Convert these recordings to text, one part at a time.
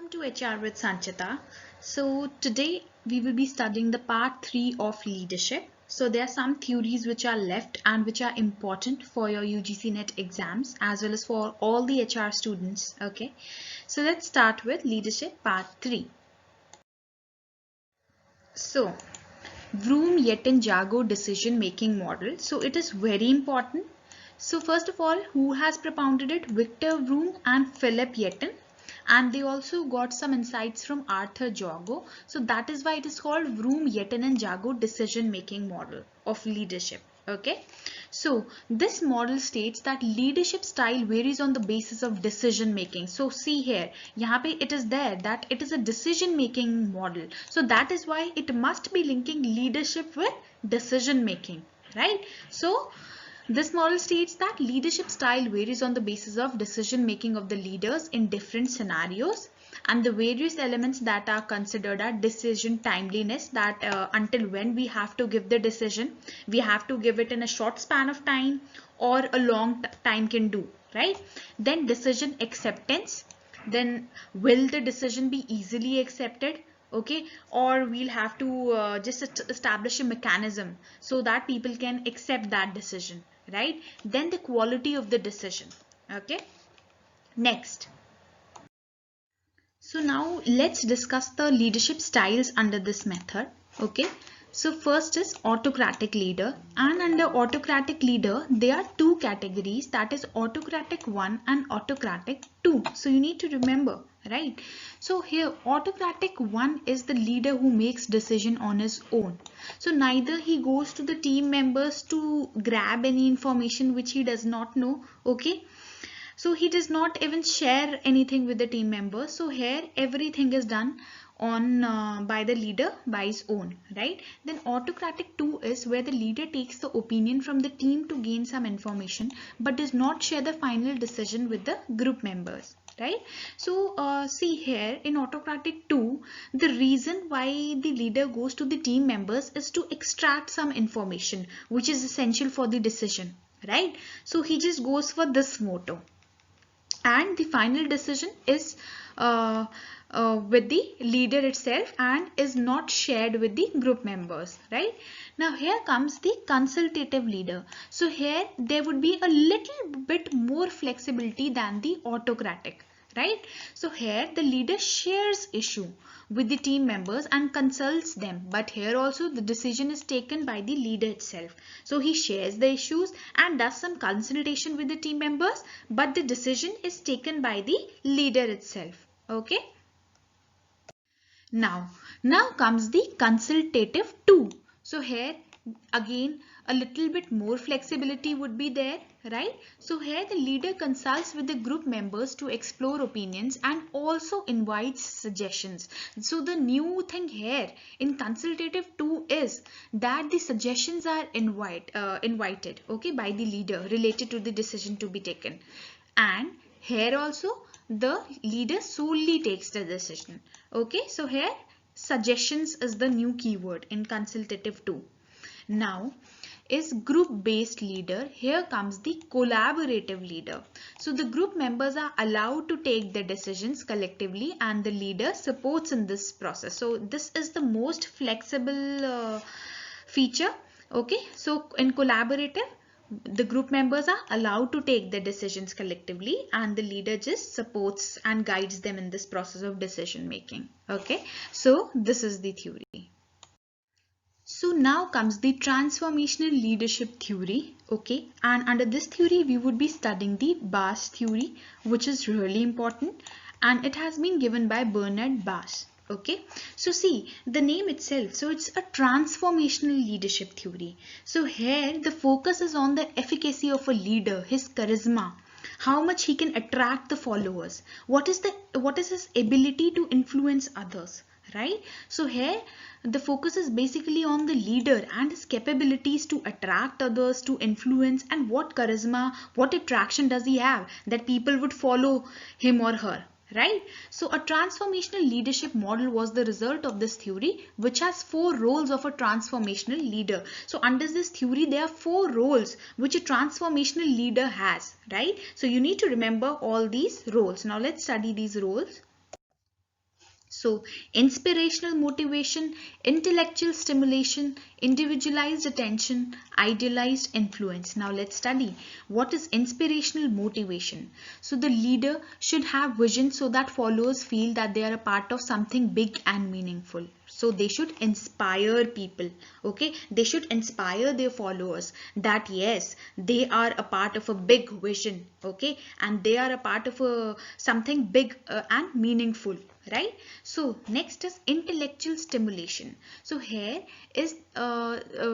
Welcome to HR with Sanchita. So today we will be studying the part 3 of leadership. So there are some theories which are left and which are important for your UGC NET exams as well as for all the HR students. Okay. So let's start with leadership part 3. So Vroom, Yetin, Jago decision making model. So it is very important. So first of all, who has propounded it? Victor Vroom and Philip Yetin. And they also got some insights from Arthur Jago. So that is why it is called Vroom, Yetin and Jago decision making model of leadership. Okay. So this model states that leadership style varies on the basis of decision making. So see here, यहाँ पे it is there that it is a decision making model. So that is why it must be linking leadership with decision making, right? So this model states that leadership style varies on the basis of decision making of the leaders in different scenarios, and the various elements that are considered are decision timeliness, that until when we have to give the decision, we have to give it in a short span of time or a long time can do, right? Then decision acceptance, then will the decision be easily accepted, okay, or we'll have to just establish a mechanism so that people can accept that decision, right? Then the quality of the decision. Okay, next. So now let's discuss the leadership styles under this method. Okay, so first is autocratic leader, and under autocratic leader there are two categories, that is autocratic 1 and autocratic 2. So you need to remember, right? So here autocratic 1 is the leader who makes decision on his own. So neither he goes to the team members to grab any information which he does not know, okay? So he does not even share anything with the team members. So here everything is done on by the leader by his own, right? Then autocratic 2 is where the leader takes the opinion from the team to gain some information but does not share the final decision with the group members, right? So see here in autocratic 2, the reason why the leader goes to the team members is to extract some information which is essential for the decision, right? So he just goes for this motto, and the final decision is with the leader itself and is not shared with the group members, right? Now here comes the consultative leader. So here there would be a little bit more flexibility than the autocratic, right? So here the leader shares issue with the team members and consults them, but here also the decision is taken by the leader itself. So he shares the issues and does some consultation with the team members, but the decision is taken by the leader itself. Okay, now comes the consultative 2. So here again a little bit more flexibility would be there, right? So here the leader consults with the group members to explore opinions and also invites suggestions. So the new thing here in consultative 2 is that the suggestions are invited, okay, by the leader related to the decision to be taken, and here also the leader solely takes the decision. Okay, so here suggestions is the new keyword in consultative 2. Now is group based leader. Here comes the collaborative leader. So the group members are allowed to take the decisions collectively and the leader supports in this process. So this is the most flexible feature. Okay, so in collaborative, the group members are allowed to take the decisions collectively and the leader just supports and guides them in this process of decision making. Okay, so this is the theory. So now comes the transformational leadership theory, okay, and under this theory we would be studying the Bass theory, which is really important, and it has been given by Bernard Bass. Okay, so see the name itself, so it's a transformational leadership theory. So here the focus is on the efficacy of a leader, his charisma, how much he can attract the followers, what is his ability to influence others, right? So here the focus is basically on the leader and his capabilities to attract others, to influence, and what charisma, what attraction does he have that people would follow him or her, right? So a transformational leadership model was the result of this theory, which has 4 roles of a transformational leader. So under this theory there are 4 roles which a transformational leader has, right? So you need to remember all these roles. Now let's study these roles. So, inspirational motivation, intellectual stimulation, individualized attention, idealized influence. Now, let's study what is inspirational motivation. So, the leader should have vision so that followers feel that they are a part of something big and meaningful. So, they should inspire people. Okay, they should inspire their followers that yes, they are a part of a big vision. Okay, and they are a part of something big and meaningful, right? So next is intellectual stimulation. So here is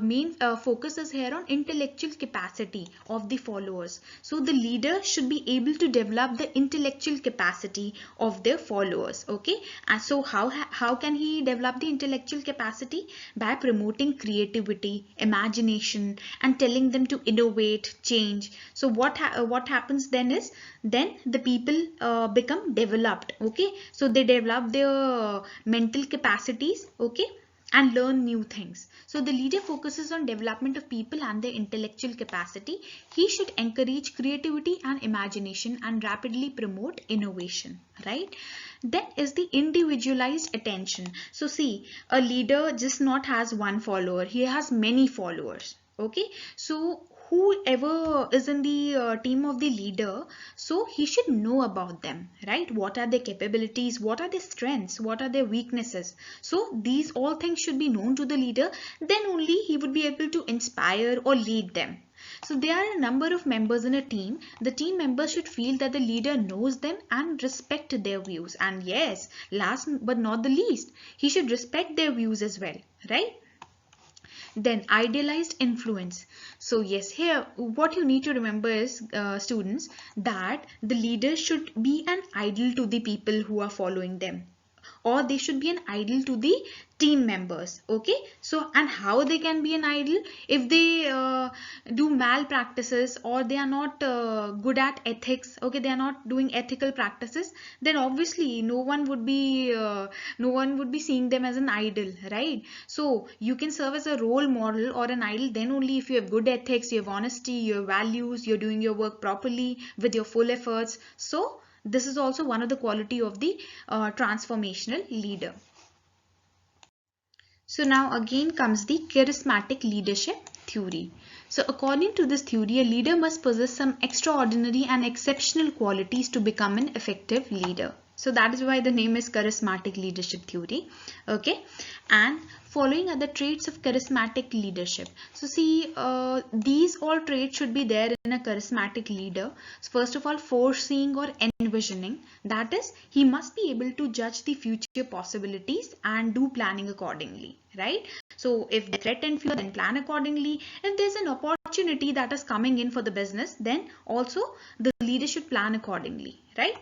main focus is here on intellectual capacity of the followers. So the leader should be able to develop the intellectual capacity of their followers. Okay, and so how can he develop the intellectual capacity? By promoting creativity, imagination, and telling them to innovate, change. So what happens then is, then the people become developed. Okay, so they develop their mental capacities. Okay, and learn new things. So the leader focuses on development of people and their intellectual capacity. He should encourage creativity and imagination and rapidly promote innovation, right? Then is the individualized attention. So see, a leader just not has one follower, he has many followers. Okay, so whoever is in the team of the leader, so he should know about them, right? What are their capabilities, what are their strengths, what are their weaknesses? So these all things should be known to the leader, then only he would be able to inspire or lead them. So there are a number of members in a team. The team members should feel that the leader knows them and respect their views. And yes, last but not the least, he should respect their views as well, right? Then idealized influence. So yes, here what you need to remember is students, that the leader should be an idol to the people who are following them, or they should be an idol to the team members. Okay, so and how they can be an idol? If they do malpractices, or they are not good at ethics, okay, they are not doing ethical practices, then obviously no one would be seeing them as an idol, right? So you can serve as a role model or an idol then only if you have good ethics, you have honesty, your values, you're doing your work properly with your full efforts. So this is also one of the quality of the transformational leader. So now again comes the charismatic leadership theory. So according to this theory, a leader must possess some extraordinary and exceptional qualities to become an effective leader. So that is why the name is charismatic leadership theory. Okay, and following are the traits of charismatic leadership. So see, these all traits should be there in a charismatic leader. So first of all, foreseeing or envisioning. That is, he must be able to judge the future possibilities and do planning accordingly, right? So if the threat and fear, then plan accordingly. If there's an opportunity that is coming in for the business, then also the leader should plan accordingly, right?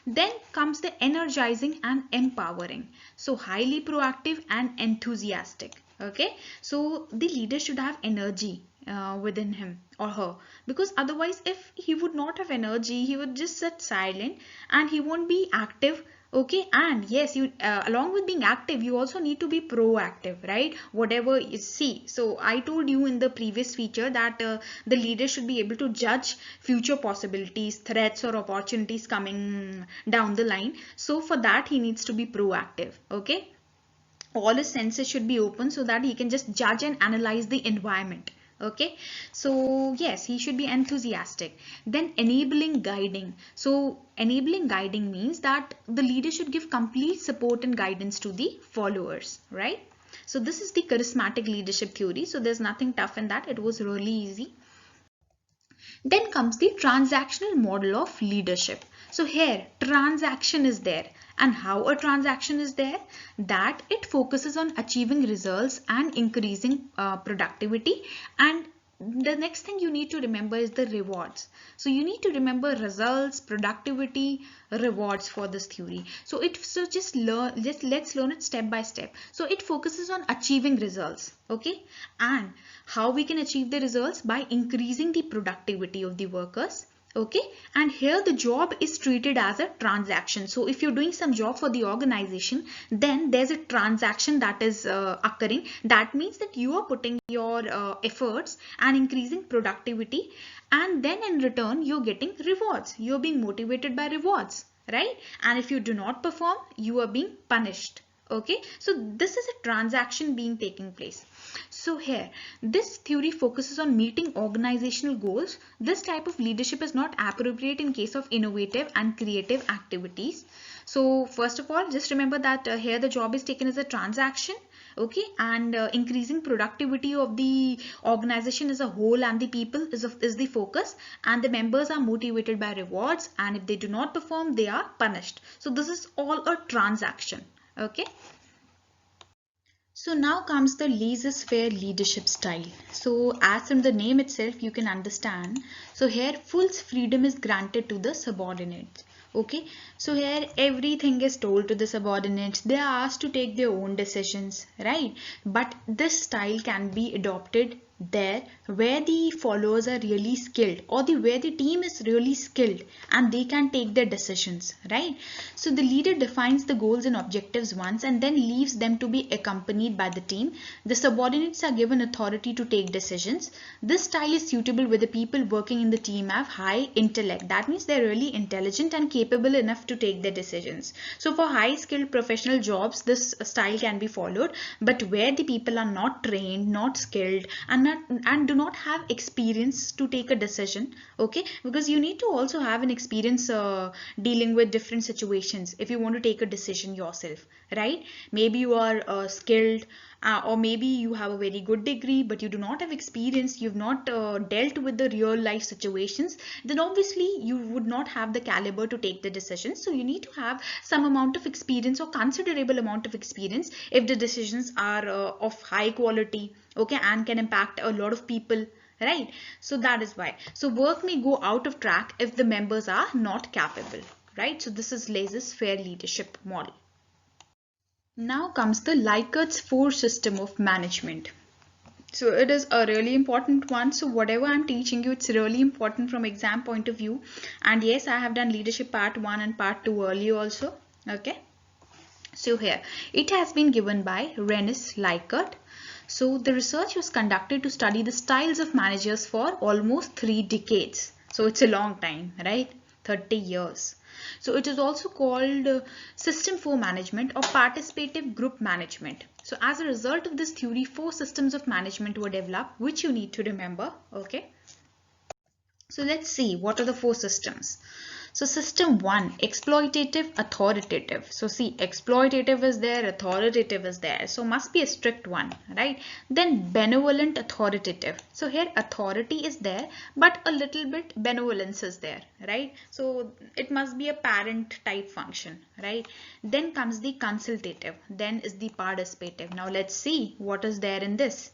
Then comes the energizing and empowering. So highly proactive and enthusiastic. Okay, so the leader should have energy within him or her, because otherwise if he would not have energy, he would just sit silent and he won't be active. Okay, and yes, you along with being active, you also need to be proactive, right? Whatever you see. So I told you in the previous feature that the leader should be able to judge future possibilities, threats or opportunities coming down the line. So for that he needs to be proactive. Okay, all his senses should be open so that he can just judge and analyze the environment. Okay, so yes, he should be enthusiastic. Then enabling guiding. So enabling guiding means that the leader should give complete support and guidance to the followers, right? So this is the charismatic leadership theory. So there's nothing tough in that, it was really easy. Then comes the transactional model of leadership. So here transaction is there, and how a transaction is there? That it focuses on achieving results and increasing productivity. And the next thing you need to remember is the rewards. So you need to remember results, productivity, rewards for this theory. So let's learn it step by step. So it focuses on achieving results. Okay, and how we can achieve the results? By increasing the productivity of the workers. Okay, and here the job is treated as a transaction. So if you're doing some job for the organization, then there's a transaction that is occurring. That means that you are putting your efforts and increasing productivity, and then in return you're getting rewards. You're being motivated by rewards, right? And if you do not perform, you are being punished. Okay, so this is a transaction being taking place. So here, this theory focuses on meeting organizational goals. This type of leadership is not appropriate in case of innovative and creative activities. So first of all, just remember that here the job is taken as a transaction. Okay, and increasing productivity of the organization as a whole and the people is the focus, and the members are motivated by rewards, and if they do not perform, they are punished. So this is all a transaction. Okay. So now comes the laissez-faire leadership style. So as from the name itself, you can understand. So here full freedom is granted to the subordinates. Okay, so here everything is told to the subordinates. They are asked to take their own decisions, right? But this style can be adopted there where the followers are really skilled, or where the team is really skilled and they can take their decisions, right? So the leader defines the goals and objectives once and then leaves them to be accompanied by the team. The subordinates are given authority to take decisions. This style is suitable where the people working in the team have high intellect. That means they're really intelligent and capable enough to take their decisions. So for high skilled professional jobs, this style can be followed, but where the people are not trained, not skilled, and do not have experience to take a decision, okay, because you need to also have an experience dealing with different situations if you want to take a decision yourself, right? Maybe you are skilled, or maybe you have a very good degree but you do not have experience, you've not dealt with the real life situations, then obviously you would not have the caliber to take the decisions. So you need to have some amount of experience or considerable amount of experience if the decisions are of high quality, okay, and can impact a lot of people, right? So that is why. So work may go out of track if the members are not capable, right? So this is laissez-faire leadership model. Now comes the Likert 4 system of management. So it is a really important one. So whatever I'm teaching you, it's really important from exam point of view. And yes, I have done leadership part 1 and part 2 earlier also. Okay. So here, it has been given by Rennes Likert. So the research was conducted to study the styles of managers for almost 3 decades. So it's a long time, right? 30 years. So it is also called system for management or participative group management. So as a result of this theory, 4 systems of management were developed, which you need to remember. Okay. So let's see what are the 4 systems. So system 1, exploitative, authoritative. So see, exploitative is there, authoritative is there. So must be a strict one, right? Then benevolent, authoritative. So here authority is there, but a little bit benevolence is there, right? So it must be a parent type function, right? Then comes the consultative. Then is the participative. Now let's see what is there in this.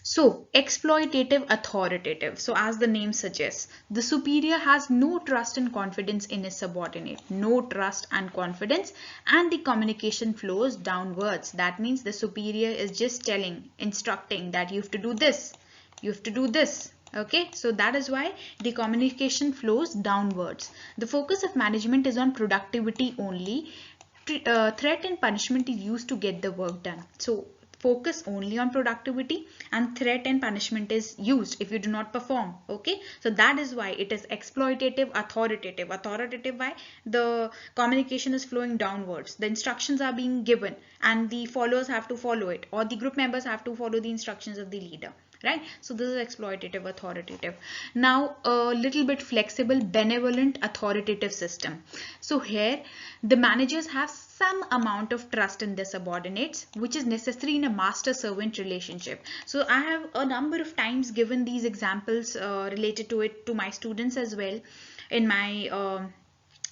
So, exploitative, authoritative. So, as the name suggests, the superior has no trust and confidence in his subordinate. No trust and confidence, and the communication flows downwards. That means the superior is just telling, instructing that you have to do this, you have to do this. Okay, so that is why the communication flows downwards. The focus of management is on productivity only. Threat and punishment is used to get the work done. So, focus only on productivity, and threat and punishment is used if you do not perform. Okay, so that is why it is exploitative, authoritative. Authoritative, why? The communication is flowing downwards, the instructions are being given and the followers have to follow it, or the group members have to follow the instructions of the leader, right? So this is exploitative, authoritative. Now a little bit flexible, benevolent, authoritative system. So here the managers have some amount of trust in their subordinates, which is necessary in a master servant relationship. So I have a number of times given these examples related to it to my students as well in my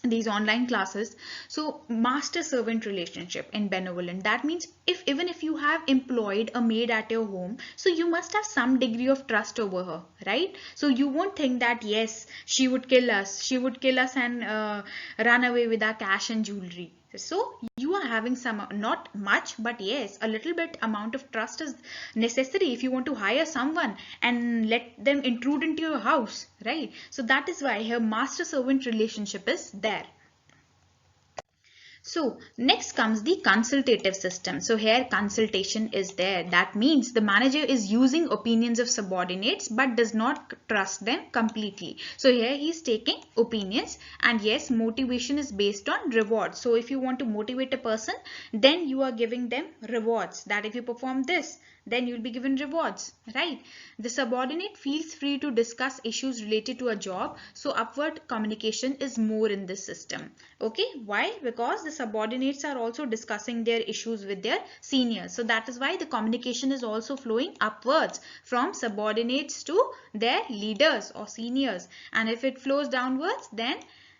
these online classes. So master servant relationship in benevolent, that means if even if you have employed a maid at your home, so you must have some degree of trust over her, right? So you won't think that yes, she would kill us and run away with our cash and jewelry. So you are having some, not much, but yes, a little bit amount of trust is necessary if you want to hire someone and let them intrude into your house, right? So that is why her master servant relationship is there. So next comes the consultative system. So here consultation is there. That means the manager is using opinions of subordinates but does not trust them completely. So here he is taking opinions, and yes, motivation is based on rewards. So if you want to motivate a person, then you are giving them rewards, that if you perform this, then you'll be given rewards, right? The subordinate feels free to discuss issues related to a job, so upward communication is more in this system. Okay, why? Because the subordinates are also discussing their issues with their seniors, so that is why the communication is also flowing upwards from subordinates to their leaders or seniors, and if it flows downwards, then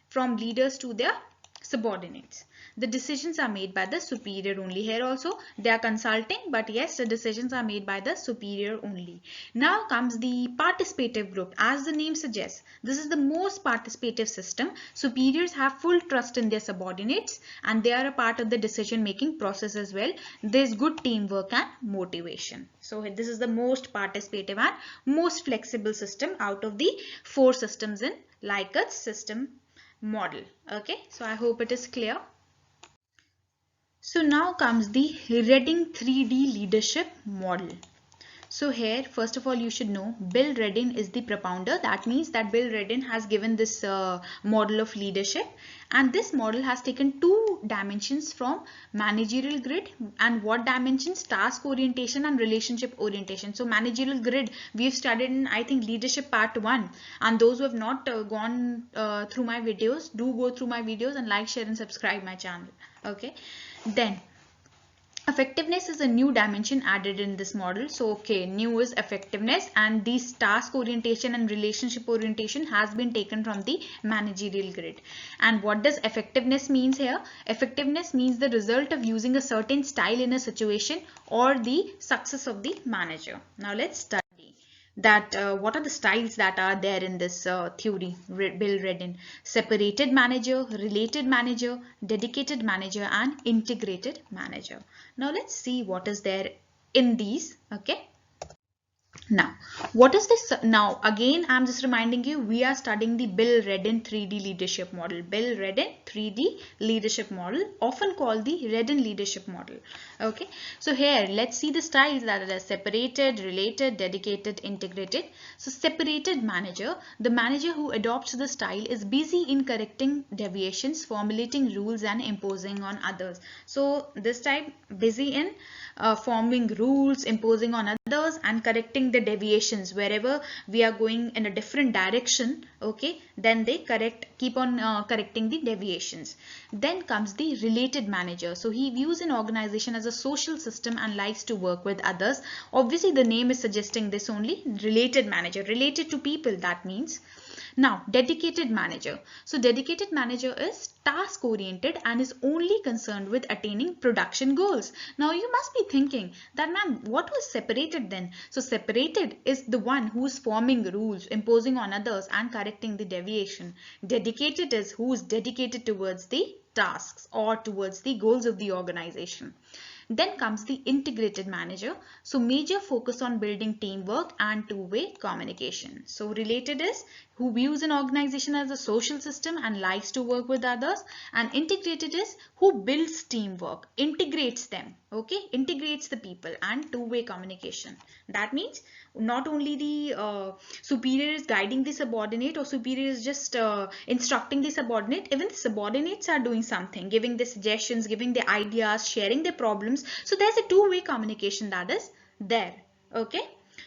from leaders to their subordinates. The decisions are made by the superior only. Here also they are consulting, but yes, the decisions are made by the superior only. Now comes the participative group. As the name suggests, this is the most participative system. Superiors have full trust in their subordinates and they are a part of the decision making process as well. There is good teamwork and motivation. So this is the most participative and most flexible system out of the 4 systems in Likert system model. Okay, so I hope it is clear. So now comes the Reading 3D leadership model. So here, first of all, you should know Bill Reddin is the propounder. That means that Bill Reddin has given this model of leadership, and this model has taken 2 dimensions from managerial grid. And what dimensions? Task orientation and relationship orientation. So managerial grid we've studied in, I think, leadership part 1, and those who have not gone through my videos, do go through my videos and like, share and subscribe my channel. Okay, then effectiveness is a new dimension added in this model. So okay, new is effectiveness, and this task orientation and relationship orientation has been taken from the managerial grid. And what does effectiveness means here? Effectiveness means the result of using a certain style in a situation or the success of the manager. Now let's study that what are the styles that are there in this theory. Bill Reddin: separated manager, related manager, dedicated manager and integrated manager. Now let's see what is there in these. Okay, now what is this? Now again, I'm just reminding you, we are studying the Bill Reddin 3D leadership model. Bill Reddin 3D leadership model, often called the Reddin leadership model. Okay, so here let's see the styles that are separated, related, dedicated, integrated. So separated manager, the manager who adopts the style is busy in correcting deviations, formulating rules and imposing on others. So this type busy in forming rules, imposing on others and correcting the deviations wherever we are going in a different direction. Okay, then they keep on correcting the deviations. Then comes the related manager. So he views an organization as a social system and likes to work with others. Obviously the name is suggesting this only, related manager, related to people, that means. Now dedicated manager. So dedicated manager is task oriented and is only concerned with attaining production goals. Now you must be thinking that, ma'am, what was separated then? So separated is the one who is forming rules, imposing on others and correcting the deviation. Dedicated is who is dedicated towards the tasks or towards the goals of the organization. Then comes the integrated manager. So major focus on building teamwork and two-way communication. So related is who views an organization as a social system and likes to work with others, and integrated is who builds teamwork, integrates them. Okay, integrates the people, and two-way communication. That means not only the superior is guiding the subordinate or superior is just instructing the subordinate, even the subordinates are doing something, giving the suggestions, giving the ideas, sharing their problems. So there's a two-way communication that is there. Okay,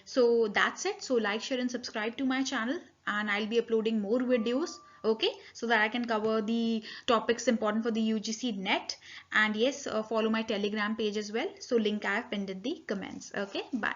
so that's it. So like, share and subscribe to my channel, and I'll be uploading more videos, okay, so that I can cover the topics important for the UGC net. And yes, follow my Telegram page as well. So link I have pinned in the comments. Okay, bye.